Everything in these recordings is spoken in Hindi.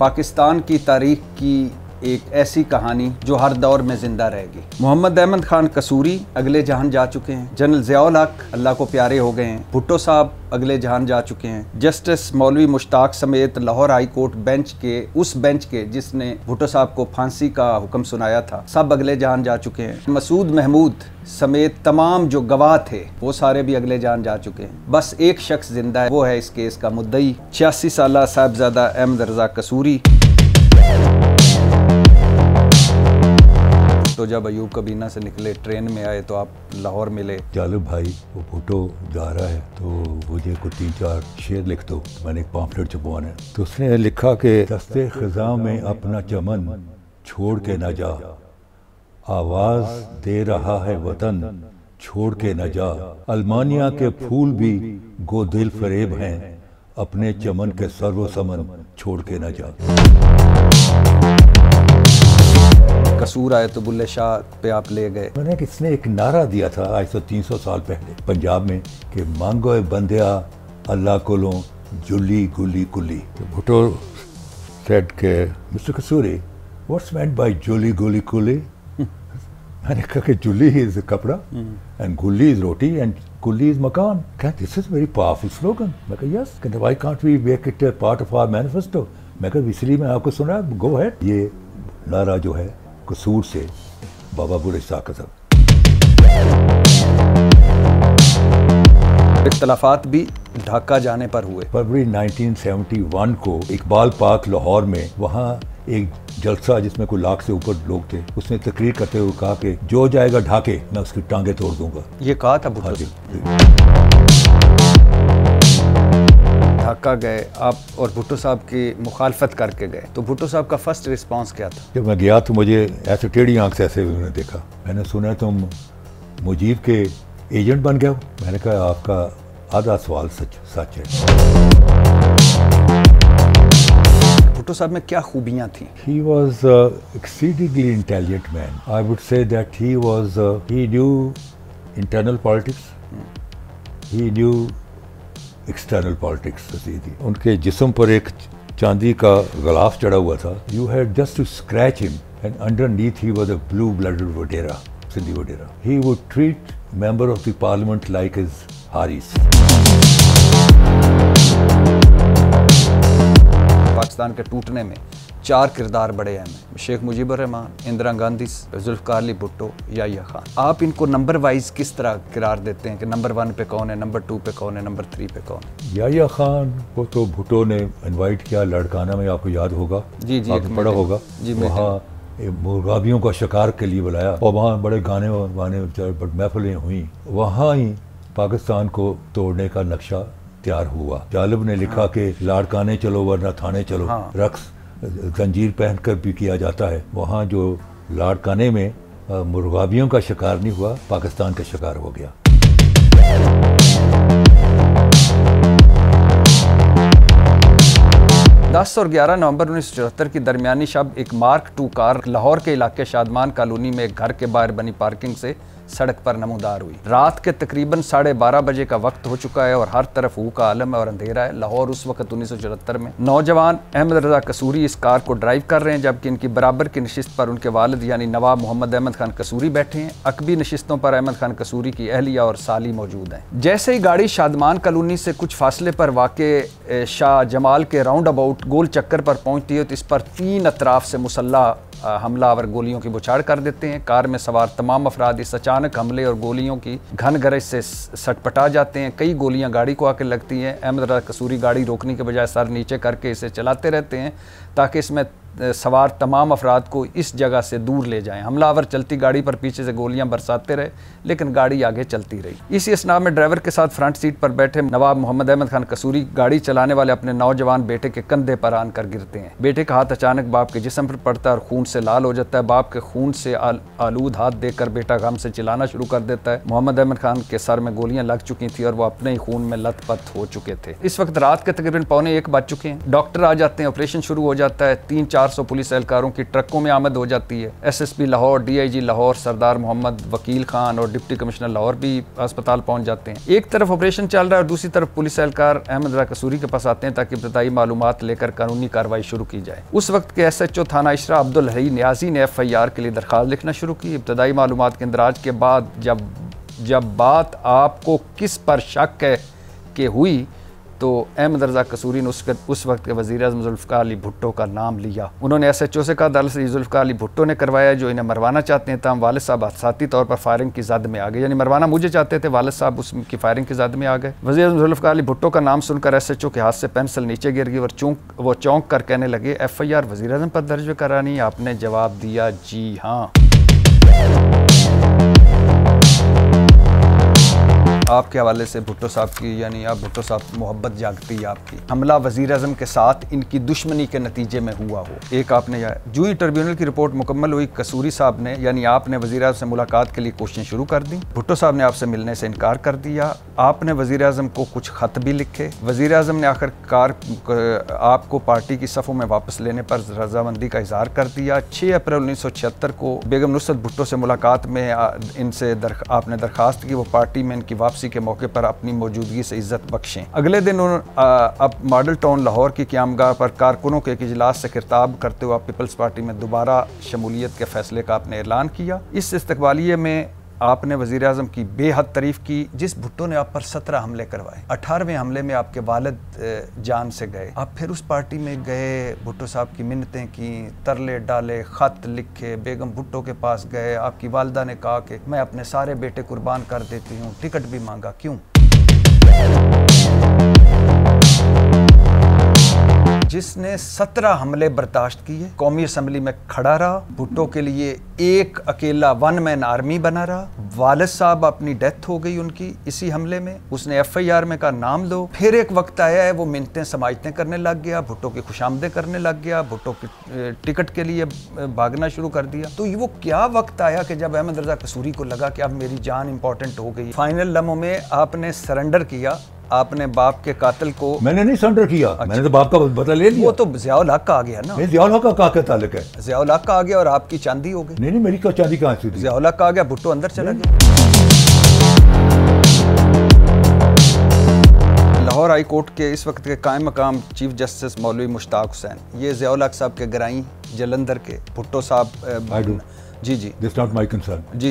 पाकिस्तान की तारीख की एक ऐसी कहानी जो हर दौर में जिंदा रहेगी। मोहम्मद अहमद खान कसूरी अगले जहान जा चुके हैं। जनरल ज़ियाउल हक अल्लाह को प्यारे हो गए हैं। भुट्टो साहब अगले जहान जा चुके हैं। जस्टिस मौलवी मुश्ताक समेत लाहौर हाई कोर्ट उस बेंच के जिसने भुट्टो साहब को फांसी का हुक्म सुनाया था, सब अगले जहान जा चुके हैं। मसूद महमूद समेत तमाम जो गवाह थे वो सारे भी अगले जहान जा चुके हैं। बस एक शख्स जिंदा है, वो है इस केस का मुद्दई 86 साला साहिबजादा अहमद रजा कसूरी। तो जब अयूब कबीना से निकले, ट्रेन में आए तो आप लाहौर मिले। जालिब भाई वो भुट्टो जा रहा है तो मुझे कुछ 3-4 शेर लिख दो, मैंने एक पॉम्फलेट छपवाना है। तो उसने लिखा कि दस्ते खज़ां में अपना चमन छोड़ के न जा, आवाज़ दे रहा है वतन छोड़ के न जा, अल्मानिया के फूल भी गो दिल फरेब हैं, अपने चमन के सर्व समन छोड़ के न जा। कसूर आए तो बुल्ले शाह पे आप ले गए। मैंने इसने एक नारा दिया था आज से 300 साल पहले पंजाब में कि मांगो बंदिया अल्लाह कोलों जुली गुली कुली। तो भुट्टो सेड के mister Kasuri what's meant by जुली गुली कुली? मैंने कहा कि जुली इज कपड़ा एंड गुली इज रोटी एंड कुली इज मकान। कहते this is very powerful slogan. मैं कहा यस। कहते why can't we make it part of our manifesto? मैं कहा इसलिए मैं आपको सुना, गो अहेड। ये नारा जो है कसूर से बाबा बुल्ले शाह का सब। इख्तलाफात भी ढाका जाने पर हुए। फरवरी 1971 को इकबाल पार्क लाहौर में वहाँ एक जलसा जिसमें कोई लाख से ऊपर लोग थे, उसने तकरीर करते हुए कहा कि जो जाएगा ढाके मैं उसकी टांगे तोड़ दूंगा। ये कहा था भुट्टो जी। ढाका गए आप और भुट्टो साहब की मुखालफत करके गए, तो भुट्टो साहब का फर्स्ट रिस्पांस क्या था? जब मैं गया तो मुझे ऐसे टेढ़ी आंख से ऐसे उन्होंने देखा। मैंने सुना तुम मुजीब के एजेंट बन गए हो। मैंने कहा आपका आधा सवाल सच है। भुट्टो साहब में क्या खूबियां थी? He was exceedingly intelligent man. I would say that he knew internal politics. He knew external politics. उनके जिस्म पर एक चांदी का गलाफ चढ़ा हुआ था। You had just to scratch him and underneath he was a blue blooded wadera, Sindhi wadera. He would treat member of the parliament like his haris. Pakistan के टूटने में 4 किरदार बड़े अहम हैं। शेख मुजीबुर रहमान, इंदिरा गांधी, जुल्फ़िकार अली भुट्टो, याहिया खान। आप इनको नंबर वाइज किस तरह करार देते हैं कि नंबर 1 पे कौन है, नंबर 2 पे कौन है, नंबर 3 पे कौन है? याहिया खान को तो भुट्टो ने इनवाइट किया लड़काना में, आपको याद होगा। जी जी, आपको पढ़ा होगा। वहाँ मुर्गाबियों का शिकार के लिए बुलाया और वहाँ बड़े गाने महफिलें हुई। वहाँ ही पाकिस्तान को तोड़ने का नक्शा तैयार हुआ। जालिब ने लिखा कि लाड़काने चलो वरना थाने चलो। रक्स जंजीर पहनकर भी किया जाता है। वहाँ जो लाड़काने में मुर्गाबियों का शिकार नहीं हुआ, पाकिस्तान का शिकार हो गया। 10 और 11 नवंबर 1974 की दरमियानी शब एक मार्क 2 कार लाहौर के इलाके शादमान कॉलोनी में एक घर के बाहर बनी पार्किंग से सड़क पर नमूदार हुई। रात के तकरीबन 12:30 बजे का वक्त हो चुका है और हर तरफ ऊ का आलम है और अंधेरा है। लाहौर उस वक्त 1974 में। नौजवान अहमद रजा कसूरी इस कार को ड्राइव कर रहे हैं, जबकि इनकी बराबर की नशिस्त पर उनके वालिद यानी नवाब मोहम्मद अहमद खान कसूरी बैठे हैं। अकबी नशिस्तों पर अहमद खान कसूरी की अहलिया और साली मौजूद हैं। जैसे ही गाड़ी शादमान कॉलोनी से कुछ फासले पर वाक़े शाह जमाल के राउंड अबाउट गोल चक्कर पर पहुंचती है तो इस पर 3 अतराफ से मुसल्ला हमलावर गोलियों की बौछार कर देते हैं। कार में सवार तमाम अफराद इस अचानक हमले और गोलियों की घन गरज से सटपटा जाते हैं। कई गोलियां गाड़ी को आकर लगती हैं। अहमद रजा कसूरी गाड़ी रोकने के बजाय सर नीचे करके इसे चलाते रहते हैं ताकि इसमें सवार तमाम अफराद को इस जगह से दूर ले जाएं। हमलावर चलती गाड़ी पर पीछे से गोलियां बरसाते रहे, लेकिन गाड़ी आगे चलती रही। इसी असना में ड्राइवर के साथ फ्रंट सीट पर बैठे नवाब मोहम्मद अहमद खान कसूरी गाड़ी चलाने वाले अपने नौजवान बेटे के कंधे पर आन कर गिरते हैं। बेटे का हाथ अचानक बाप के जिस्म पर पड़ता है और खून से लाल हो जाता है। बाप के खून से आलूद हाथ देखकर बेटा गम से चिल्लाना शुरू कर देता है। मोहम्मद अहमद खान के सर में गोलियां लग चुकी थी और वो अपने ही खून में लथपथ हो चुके थे। इस वक्त रात के तकरीबन 1:15 बज चुके हैं। डॉक्टर आ जाते हैं, ऑपरेशन शुरू हो जाता है। 3-4 400 पुलिस एहलकारों की ट्रकों में आमद हो जाती है। SSP लाहौर, DIG लाहौर सरदार मोहम्मद वकील खान और डिप्टी कमिश्नर लाहौर भी अस्पताल पहुंच जाते हैं। एक तरफ ऑपरेशन चल रहा है और दूसरी तरफ पुलिस एहलकार अहमद रज़ा कसूरी के पास आते हैं ताकि इब्तदाई मालूमात लेकर कानूनी कार्रवाई शुरू की जाए। उस वक्त के SHO थाना इशरा अब्दुल हई नियाजी ने FIR के लिए दरखास्त लिखना शुरू की। इब्तदाई मालूमात के इंदराज के बाद जब बात आपको किस पर शक है कि हुई तो अहमद रज़ा कसूरी ने उस वक्त के वज़ीर-ए-आज़म ज़ुल्फ़िकार अली भुट्टो का नाम लिया। उन्होंने SHO से कहा दरअसल ये ज़ुल्फ़िकार अली भुट्टो ने करवाया जो इन्हें मरवाना चाहते हैं। तमाम वालिद साहब हादसाती तौर पर फायरिंग की जद में आ गए, यानी मरवाना मुझे चाहते थे, वालिद साहब उसकी फायरिंग की जद में आ गए। वज़ीर-ए-आज़म ज़ुल्फ़िकार अली भुट्टो का नाम सुनकर SHO के हाथ से पेंसिल नीचे गिर गई और वो चौंक कर कहने लगे FIR वज़ीर-ए-आज़म पर दर्ज करानी। आपने जवाब दिया जी हाँ। आपके हवाले से भुट्टो साहब की, यानी आप भुट्टो साहब मोहब्बत जागती है आपकी। हमला वज़ीर-ए-आज़म के साथ इनकी दुश्मनी के नतीजे में हुआ हो। एक आपने जो ही ट्रिब्यूनल की रिपोर्ट मुकम्मल हुई, कसूरी साहब ने यानी आपने वज़ीर-ए-आज़म से मुलाकात के लिए कोशिशें शुरू कर दी। भुट्टो साहब ने आपसे मिलने से इनकार कर दिया। आपने वज़ीर-ए-आज़म को कुछ ख़त भी लिखे। वज़ीर-ए-आज़म ने आखिरकार आपको पार्टी की सफ़ों में वापस लेने पर रजामंदी का इजहार कर दिया। 6 अप्रैल 1976 को बेगम नुसरत भुट्टो से मुलाकात में इनसे आपने दरख्वास्त की वो पार्टी में इनकी वापसी के मौके पर अपनी मौजूदगी से इज्जत बख्शें। अगले दिन अब मॉडल टाउन लाहौर की क़यामगाह पर कारकुनों के एक इजलास से खिताब करते हुए पीपल्स पार्टी में दोबारा शमूलियत के फैसले का आपने ऐलान किया। इस इस्तकबालिये में आपने वज़ीर-ए-आज़म की बेहद तारीफ़ की। जिस भुट्टो ने आप पर 17 हमले करवाए, 18वें हमले में आपके वालिद जान से गए, आप फिर उस पार्टी में गए, भुट्टो साहब की मिन्नतें की, तरले डाले, ख़त लिखे, बेगम भुट्टो के पास गए। आपकी वालदा ने कहा कि मैं अपने सारे बेटे कुर्बान कर देती हूँ, टिकट भी मांगा, क्यों? जिसने 17 हमले बर्दाश्त किए, कौमी असम्बली में खड़ा रहा, भुट्टो के लिए एक अकेला वन मैन आर्मी बना रहा। वालिद साहब अपनी डेथ हो गई उनकी इसी हमले में। उसने FIR में कहा नाम दो। फिर एक वक्त आया है वो मिन्नतें समाइतें करने लग गया, भुट्टो की खुशामदें करने लग गया, भुट्टो की टिकट के लिए भागना शुरू कर दिया। तो वो क्या वक्त आया कि जब अहमद रज़ा कसूरी को लगा कि अब मेरी जान इंपॉर्टेंट हो गई। फाइनल लम्हों में आपने सरेंडर किया। आपने बाप के कातिल को मैंने नहीं सरेंडर किया। अच्छा। मैंने तो बाप का बदला ले लिया। वो तो ज़ियाउल हक का आ गया ना। ज़ियाउल हक का क्या ताल्लुक है? ज़ियाउल हक का आ गया और आपकी चांदी हो गई। नहीं मेरी चांदी कहाँ से? ज़ियाउल हक का आ गया, भुट्टो अंदर चला गया। लाहौर हाई कोर्ट के इस वक्त के कायम मकाम चीफ जस्टिस मौलवी मुश्ताक हुसैन, ये ज़ियाउल हक साहब के गराई जलंधर के, भुट्टो साहब जी That's not my concern. जी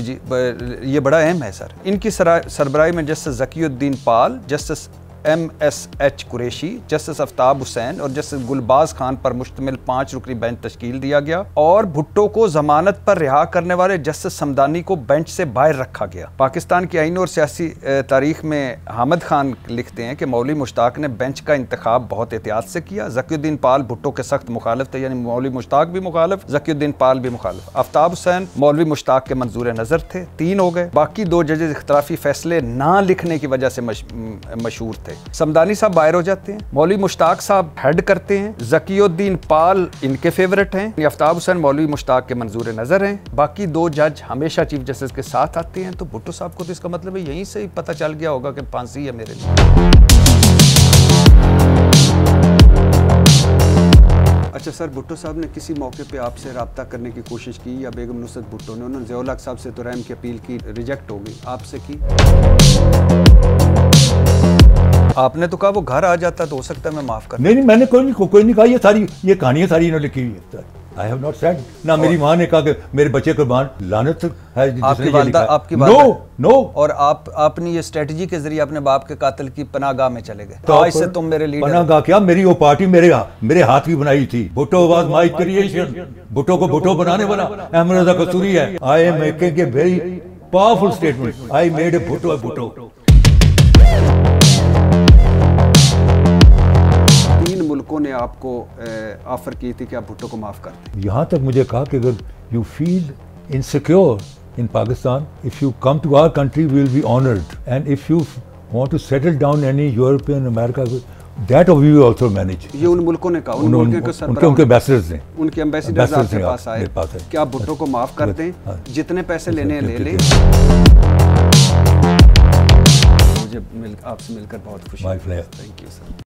ये बड़ा अहम है सर। इनकी सरबराही में justice Zakiuddin Pal, justice MSH Qureshi, justice Aftab Hussain और जस्टिस गुलबाज खान पर मुश्तमिल 5 रुकनी बेंच तश्कील दिया गया और भुट्टो को जमानत पर रिहा करने वाले जस्टिस समदानी को बेंच से बाहर रखा गया। पाकिस्तान की आईन और सियासी तारीख में हामिद खान लिखते हैं कि मौलवी मुश्ताक ने बेंच का इंतखाब बहुत एहतियात से किया। ज़कीउद्दीन पाल भुट्टो के सख्त मुखालिफ थे, यानी मौलवी मुश्ताक भी मुखालिफ, ज़कीउद्दीन पाल भी मुखालिफ। आफ्ताब हुसैन मौलवी मुश्ताक के मंजूर नज़र थे, 3 हो गए। बाकी 2 जजेस इख्तलाफी फैसले ना लिखने की वजह से मशहूर थे। समदानी साहब बाहर हो जाते हैं, मौलवी मुश्ताक साहब हेड करते हैं, ज़कीउद्दीन पाल इनके फेवरेट हैं, आफ्ताब हुसैन मौलवी मुश्ताक के मंजूर नज़र हैं। बाकी 2 जज हमेशा चीफ जस्टिस के साथ आते हैं। तो भुट्टो साहब को तो इसका मतलब है यहीं से ही पता चल गया होगा कि फांसी है मेरे लिए। अच्छा सर, भुट्टो साहब ने किसी मौके पे आपसे रब्ता करने की कोशिश की या बेगम नुसरत भुट्टो ने? उन्होंने ज़ियाउल हक साहब से तो रहम की अपील की, रिजेक्ट हो गई, आपसे की? आपने तो कहा वो घर आ जाता तो हो सकता है मैं माफ कर। नहीं मैंने कोई नहीं कहा। ये कहानियां सारी इन्होंने लिखी हुई है। I have not said ना मेरी माँ ने कहा कि मेरे बच्चे कुर्बान, लानत है आपकी वालदा नो और आपने ये स्ट्रेटजी के जरिए अपने बाप के कातिल की पनाहगाह में चले गए। तो आज से तुम मेरे लीडर। पनाहगाह क्या, मेरी वो पार्टी मेरे हाथ की बनाई थी। Bhutto was my creation. Bhutto को भुट्टो बनाने वाला अहमद रज़ा कसूरी है। I am making a very powerful statement. I made a Bhutto. 3 मुल्कों ने आपको ऑफर की थी कि आप भुट्टो को माफ कर दें। यहाँ तक मुझे कहा कि अगर you feel insecure in Pakistan, if you come to our country we will be honoured, and if you want to settle down any European America, that we will also manage. ये उन मुल्कों ने कहा, उनके एम्बेसडर्स ने, उनके एम्बेसडर्स आपके पास आए कि आप भुट्टो को माफ कर दें, जितने पैसे लेने ले लें। मुझे आपसे मिलकर बहुत खुशी। Thank you sir.